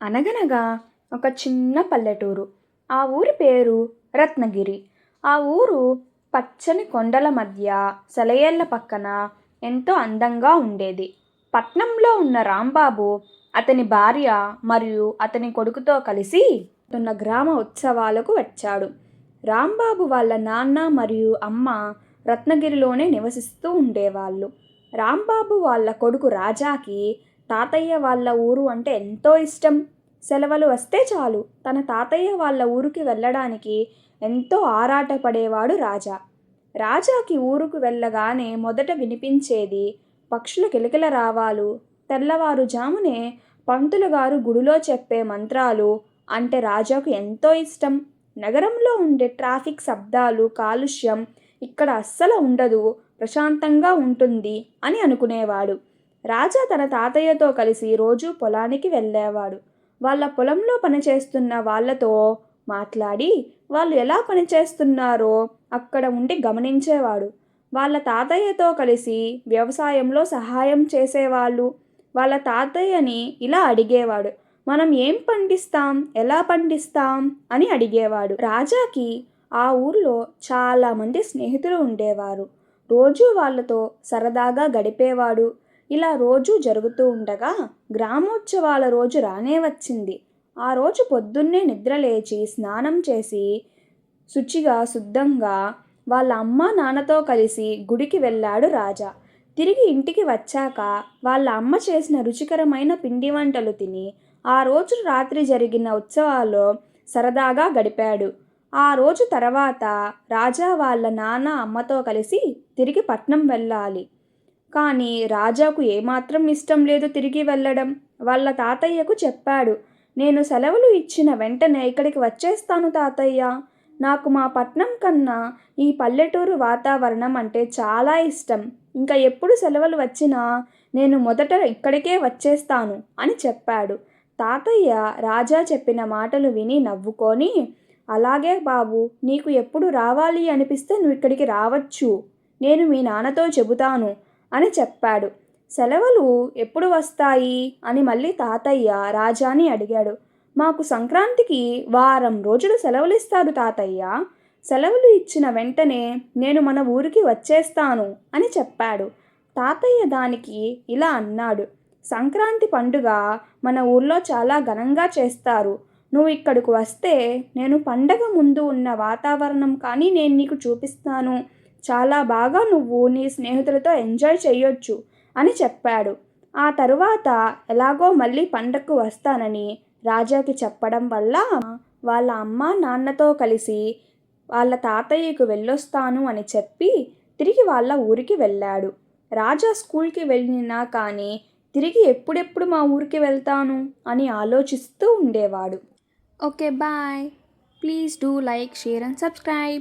అనగనగా ఒక చిన్న పల్లెటూరు. ఆ ఊరి పేరు రత్నగిరి. ఆ ఊరు పచ్చని కొండల మధ్య సెలయేళ్ల పక్కన ఎంతో అందంగా ఉండేది. పట్నంలో ఉన్న రాంబాబు అతని భార్య మరియు అతని కొడుకుతో కలిసి ఉన్న గ్రామ ఉత్సవాలకు వచ్చాడు. రాంబాబు వాళ్ళ నాన్న మరియు అమ్మ రత్నగిరిలోనే నివసిస్తూ ఉండేవాళ్ళు. రాంబాబు వాళ్ళ కొడుకు రాజాకి తాతయ్య వాళ్ళ ఊరు అంటే ఎంతో ఇష్టం. సెలవులు వస్తే చాలు తన తాతయ్య వాళ్ళ ఊరికి వెళ్ళడానికి ఎంతో ఆరాటపడేవాడు రాజా. రాజాకి ఊరుకు వెళ్ళగానే మొదట వినిపించేది పక్షుల కిలకిల రావాలు, తెల్లవారుజామునే పంతులు గారు గుడిలో చెప్పే మంత్రాలు అంటే రాజాకు ఎంతో ఇష్టం. నగరంలో ఉండే ట్రాఫిక్ శబ్దాలు, కాలుష్యం ఇక్కడ అస్సలు ఉండదు, ప్రశాంతంగా ఉంటుంది అని అనుకునేవాడు. రాజా తన తాతయ్యతో కలిసి రోజూ పొలానికి వెళ్ళేవాడు. వాళ్ళ పొలంలో పనిచేస్తున్న వాళ్ళతో మాట్లాడి వాళ్ళు ఎలా పనిచేస్తున్నారో అక్కడ ఉండి గమనించేవాడు. వాళ్ళ తాతయ్యతో కలిసి వ్యవసాయంలో సహాయం చేసేవాళ్ళు. వాళ్ళ తాతయ్యని ఇలా అడిగేవాడు, మనం ఏం పండిస్తాం, ఎలా పండిస్తాం అని అడిగేవాడు. రాజాకి ఆ ఊర్లో చాలామంది స్నేహితులు ఉండేవారు. రోజు వాళ్ళతో సరదాగా గడిపేవాడు. ఇలా రోజూ జరుగుతూ ఉండగా గ్రామోత్సవాల రోజు రానే వచ్చింది. ఆ రోజు పొద్దున్నే నిద్రలేచి స్నానం చేసి శుచిగా శుద్ధంగా వాళ్ళ అమ్మ నాన్నతో కలిసి గుడికి వెళ్ళాడు రాజా. తిరిగి ఇంటికి వచ్చాక వాళ్ళ అమ్మ చేసిన రుచికరమైన పిండి వంటలు తిని ఆ రోజు రాత్రి జరిగిన ఉత్సవాల్లో సరదాగా గడిపాడు. ఆ రోజు తర్వాత రాజా వాళ్ళ నాన్న అమ్మతో కలిసి తిరిగి పట్నం వెళ్ళాలి. కానీ రాజాకు ఏమాత్రం ఇష్టం లేదు తిరిగి వెళ్ళడం. వాళ్ళ తాతయ్యకు చెప్పాడు, నేను సెలవులు ఇచ్చిన వెంటనే ఇక్కడికి వచ్చేస్తాను తాతయ్య. నాకు మా పట్నం కన్నా ఈ పల్లెటూరు వాతావరణం అంటే చాలా ఇష్టం. ఇంకా ఎప్పుడు సెలవులు వచ్చినా నేను మొదట ఇక్కడికే వచ్చేస్తాను అని చెప్పాడు. తాతయ్య రాజా చెప్పిన మాటలు విని నవ్వుకొని, అలాగే బాబు, నీకు ఎప్పుడు రావాలి అనిపిస్తే నువ్వు ఇక్కడికి రావచ్చు, నేను మీ నాన్నతో చెబుతాను అని చెప్పాడు. సెలవులు ఎప్పుడు వస్తాయి అని మళ్ళీ తాతయ్య రాజాని అడిగాడు. మాకు సంక్రాంతికి వారం రోజులు సెలవులు ఇస్తారు తాతయ్య. సెలవులు ఇచ్చిన వెంటనే నేను మన ఊరికి వచ్చేస్తాను అని చెప్పాడు. తాతయ్య దానికి ఇలా అన్నాడు, సంక్రాంతి పండుగ మన ఊర్లో చాలా ఘనంగా చేస్తారు. నువ్వు ఇక్కడికి వస్తే నేను పండగ ముందు ఉన్న వాతావరణం కానీ నేను నీకు చూపిస్తాను. చాలా బాగా నువ్వు నీ స్నేహితులతో ఎంజాయ్ చేయొచ్చు అని చెప్పాడు. ఆ తరువాత ఎలాగో మళ్ళీ పండగకు వస్తానని రాజాకి చెప్పడం వల్ల వాళ్ళ అమ్మ నాన్నతో కలిసి వాళ్ళ తాతయ్యకు వెళ్ళొస్తాను అని చెప్పి తిరిగి వాళ్ళ ఊరికి వెళ్ళాడు. రాజా స్కూల్కి వెళ్ళినా కానీ తిరిగి ఎప్పుడెప్పుడు మా ఊరికి వెళ్తాను అని ఆలోచిస్తూ ఉండేవాడు. Okay, bye. Please do like, share and subscribe.